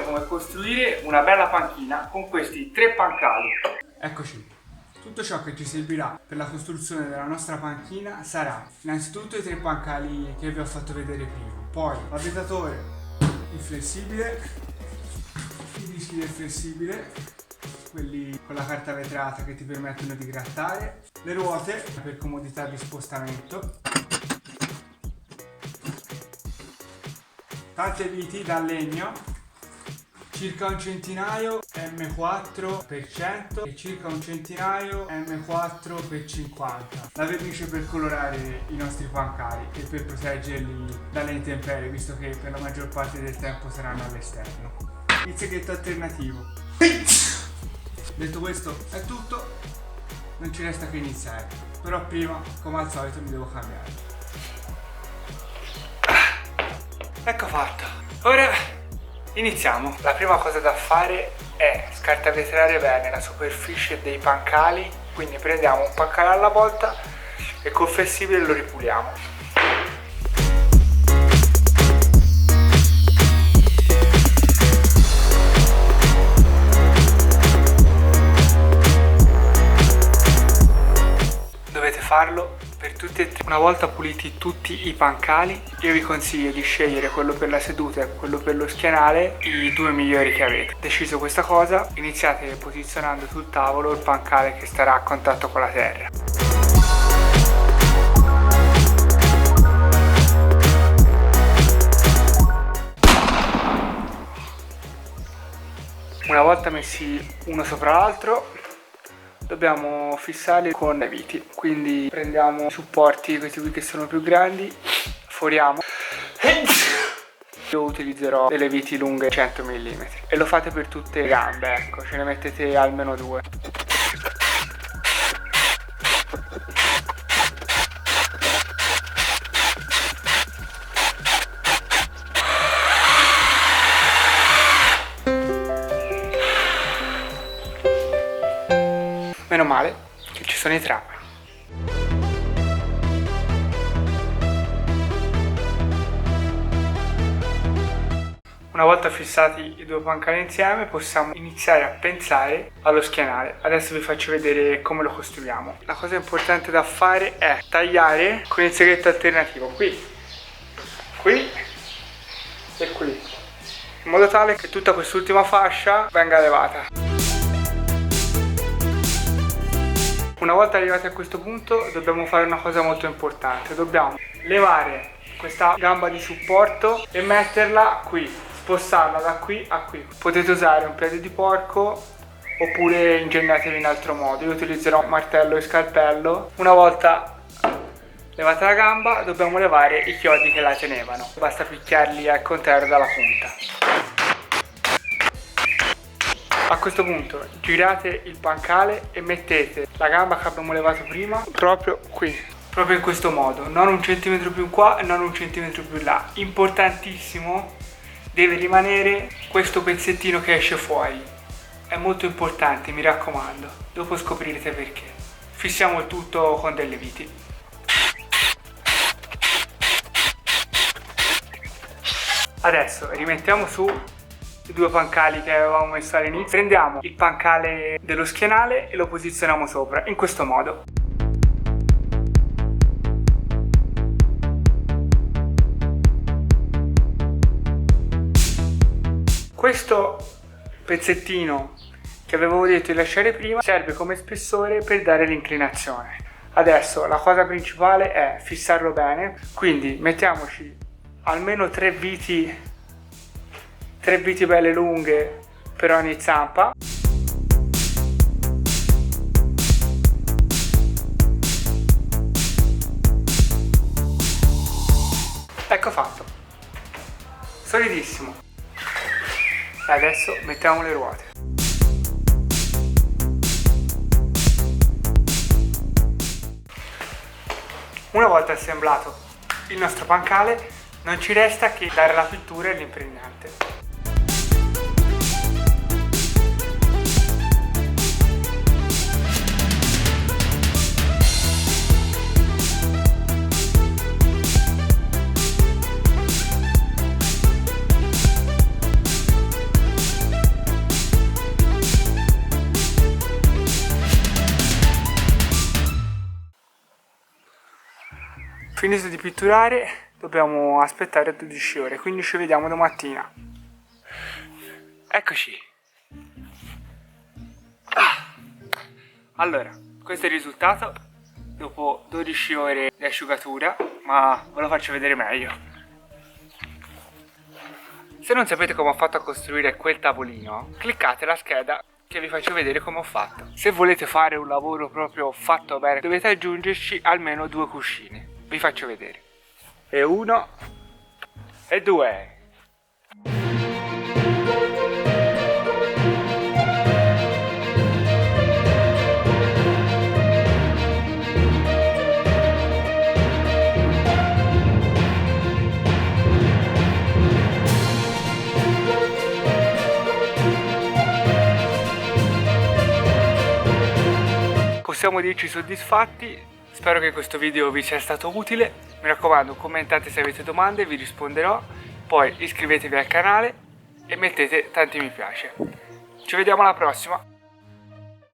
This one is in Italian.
come costruire una bella panchina con questi 3 pancali. Eccoci. Tutto ciò che ci servirà per la costruzione della nostra panchina sarà innanzitutto i 3 pancali che vi ho fatto vedere prima, poi l'avvitatore inflessibile, i dischi del flessibile, quelli con la carta vetrata che ti permettono di grattare, le ruote per comodità di spostamento, tante viti da legno, circa un centinaio M4x100 e circa un centinaio M4x50. La vernice per colorare i nostri pancali e per proteggerli dalle intemperie, visto che per la maggior parte del tempo saranno all'esterno. Il seghetto alternativo. Detto questo è tutto, non ci resta che iniziare, però prima, come al solito, mi devo cambiare. Ecco fatto. Ora iniziamo. La prima cosa da fare è scartavetrare bene la superficie dei pancali, quindi prendiamo un pancale alla volta e col flessibile lo ripuliamo. Dovete farlo per tutti e tre. Una volta puliti tutti i pancali, io vi consiglio di scegliere quello per la seduta e quello per lo schienale, i 2 migliori che avete. Deciso questa cosa, iniziate posizionando sul tavolo il pancale che starà a contatto con la terra. Una volta messi uno sopra l'altro, dobbiamo fissarli con le viti, quindi prendiamo i supporti, questi qui che sono più grandi, foriamo. Io utilizzerò delle viti lunghe 100 mm e lo fate per tutte le gambe, ecco, ce ne mettete almeno 2. Meno male che ci sono i trapani. Una volta fissati i 2 pancali insieme possiamo iniziare a pensare allo schienale. Adesso vi faccio vedere come lo costruiamo. La cosa importante da fare è tagliare con il seghetto alternativo qui e qui, in modo tale che tutta quest'ultima fascia venga levata. Una volta arrivati a questo punto dobbiamo fare una cosa molto importante, dobbiamo levare questa gamba di supporto e metterla qui, spostarla da qui a qui. Potete usare un piede di porco oppure ingegnatevi in altro modo, io utilizzerò martello e scalpello. Una volta levata la gamba dobbiamo levare i chiodi che la tenevano, basta picchiarli al contrario dalla punta. A questo punto girate il pancale e mettete la gamba che abbiamo levato prima proprio qui, proprio in questo modo, non un centimetro più in qua e non un centimetro più in là. Importantissimo, deve rimanere questo pezzettino che esce fuori, è molto importante, mi raccomando, dopo scoprirete perché. Fissiamo il tutto con delle viti. Adesso rimettiamo su i 2 pancali che avevamo messo all'inizio, prendiamo il pancale dello schienale e lo posizioniamo sopra, in questo modo. Questo pezzettino che avevo detto di lasciare prima serve come spessore per dare l'inclinazione. Adesso la cosa principale è fissarlo bene, quindi mettiamoci almeno 3 viti belle lunghe per ogni zampa. Ecco fatto, solidissimo. E adesso mettiamo le ruote. Una volta assemblato il nostro pancale non ci resta che dare la pittura e l'impregnante. finito di pitturare, dobbiamo aspettare 12 ore, quindi ci vediamo domattina. Eccoci. Allora, questo è il risultato dopo 12 ore di asciugatura, ma ve lo faccio vedere meglio. Se non sapete come ho fatto a costruire quel tavolino, cliccate la scheda che vi faccio vedere come ho fatto. Se volete fare un lavoro proprio fatto bene, dovete aggiungerci almeno 2 cuscini. Vi faccio vedere. E 1 e 2. Possiamo dirci soddisfatti, spero che questo video vi sia stato utile, mi raccomando commentate se avete domande, vi risponderò, poi iscrivetevi al canale e mettete tanti mi piace. Ci vediamo alla prossima!